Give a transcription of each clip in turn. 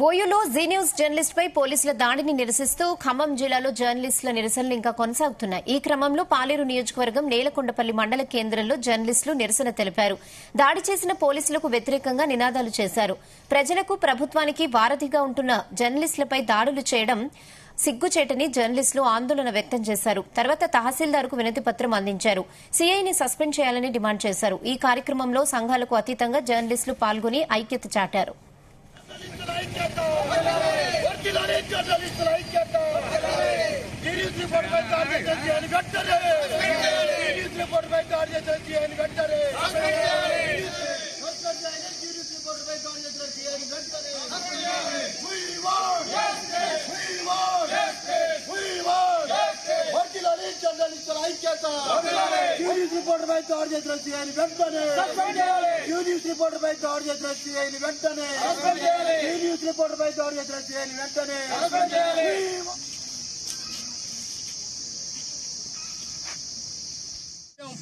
ఓయూలో G news journalist పై పోలీసుల దాడిని నిరసిస్తూ ఖమ్మం జిల్లాలో జర్నలిస్టుల నిరసనలు ఇంకా కొనసాగుతున్నాయి. ఈ క్రమంలో పాలేరు నియోజకవర్గం నేలకొండపల్లి మండల కేంద్రంలో జర్నలిస్టులు నిరసన తెలిపారు. దాడి చేసిన పోలీసులకు వ్యతిరేకంగా నినాదాలు చేశారు. ప్రజలకు ప్రభుత్వానికి వారధిగా ఉంటున్న జర్నలిస్టులపై దాడులు చేయడం సిగ్గుచేటని జర్నలిస్టులు ఆందోళన వ్యక్తం చేశారు. తర్వాత తహసీల్దార్కు వినతి పత్రం అందించారు. సీఐని సస్పెండ్ చేయాలని డిమాండ్ చేశారు. ఈ కార్యక్రమంలో సంఘాలకు అతీతంగా జర్నలిస్టులు పాల్గొని ఐక్యత చాటారు.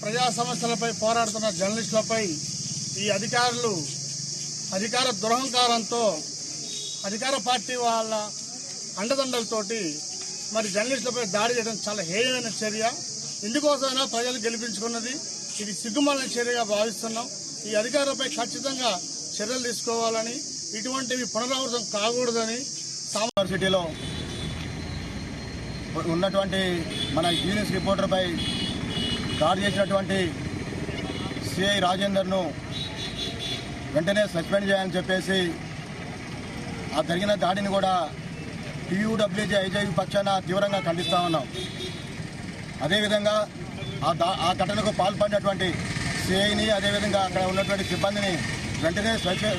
ప్రజా సమస్యలపై పోరాడుతున్న జర్నలిస్టులపై ఈ అధికారులు అధికార దురహంకారంతో అధికార పార్టీ వాళ్ళ అండదండలతోటి మరి జర్నలిస్టులపై దాడి చేయడం చాలా హేయమైన చర్య. ఇందుకోసమైనా ప్రజలు గెలిపించుకున్నది. ఇది సిగ్గుమాలిన చర్యగా భావిస్తున్నాం. ఈ అధికారులపై ఖచ్చితంగా చర్యలు తీసుకోవాలని, ఇటువంటివి పునరావృతం కాకూడదని యూనివర్సిటీలో ఉన్నటువంటి మన యూనిస్ రిపోర్టర్పై దాడి చేసినటువంటి సిఐ రాజేందర్ను వెంటనే సస్పెండ్ చేయాలని చెప్పేసి ఆ జరిగిన దాడిని కూడా టీయూడబ్ల్యూజే ఐజేయు పక్షాన తీవ్రంగా ఖండిస్తా ఉన్నాం. అదేవిధంగా ఆ ఘటనకు పాల్పడినటువంటి సిఐని అదేవిధంగా అక్కడ ఉన్నటువంటి సిబ్బందిని వెంటనే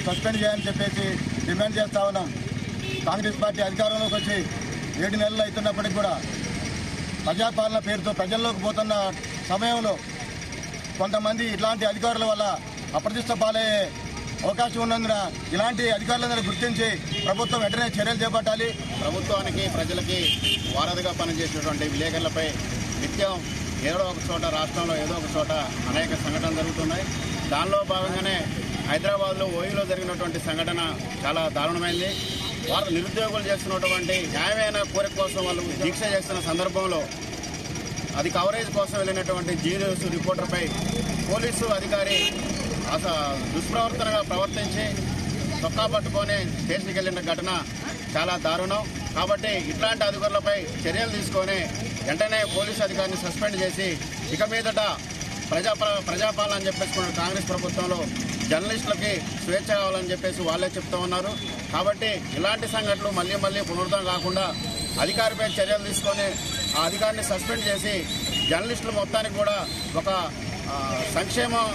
సస్పెండ్ చేయాలని చెప్పేసి డిమాండ్ చేస్తా ఉన్నాం. కాంగ్రెస్ పార్టీ అధికారంలోకి వచ్చి 7 నెలలు అవుతున్నప్పటికీ కూడా ప్రజాపాలన పేరుతో ప్రజల్లోకి పోతున్న సమయంలో కొంతమంది ఇట్లాంటి అధికారుల వల్ల అప్రతిష్ట పాలయ్యే అవకాశం ఉన్నందున ఇలాంటి అధికారులందరూ గుర్తించి ప్రభుత్వం వెంటనే చర్యలు చేపట్టాలి. ప్రభుత్వానికి ప్రజలకి వారధిగా పనిచేసేటువంటి విలేకరులపై నిత్యం ఏదో ఒక చోట రాష్ట్రంలో ఏదో ఒక చోట అనేక సంఘటనలు జరుగుతున్నాయి. దానిలో భాగంగానే హైదరాబాద్లో ఓయూలో జరిగినటువంటి సంఘటన చాలా దారుణమైంది. వారు నిరుద్యోగులు చేస్తున్నటువంటి న్యాయమైన కోరిక కోసం వాళ్ళు దీక్ష చేస్తున్న సందర్భంలో అది కవరేజ్ కోసం వెళ్ళినటువంటి జీ న్యూస్ రిపోర్టర్పై పోలీసు అధికారి దుష్ప్రవర్తనగా ప్రవర్తించి చొక్కా పట్టుకొని స్టేషన్కి వెళ్ళిన ఘటన చాలా దారుణం. కాబట్టి ఇట్లాంటి అధికారులపై చర్యలు తీసుకొని వెంటనే పోలీసు అధికారిని సస్పెండ్ చేసి ఇక మీదట ప్రజాపాలన అని చెప్పేసుకున్న కాంగ్రెస్ ప్రభుత్వంలో జర్నలిస్టులకి స్వేచ్ఛ కావాలని చెప్పేసి వాళ్ళే చెప్తూ ఉన్నారు. కాబట్టి ఇలాంటి సంఘటనలు మళ్ళీ పునరుద్ధరణ కాకుండా అధికారిపై చర్యలు తీసుకొని ఆ అధికారిని సస్పెండ్ చేసి జర్నలిస్టులు మొత్తానికి కూడా ఒక సంక్షేమం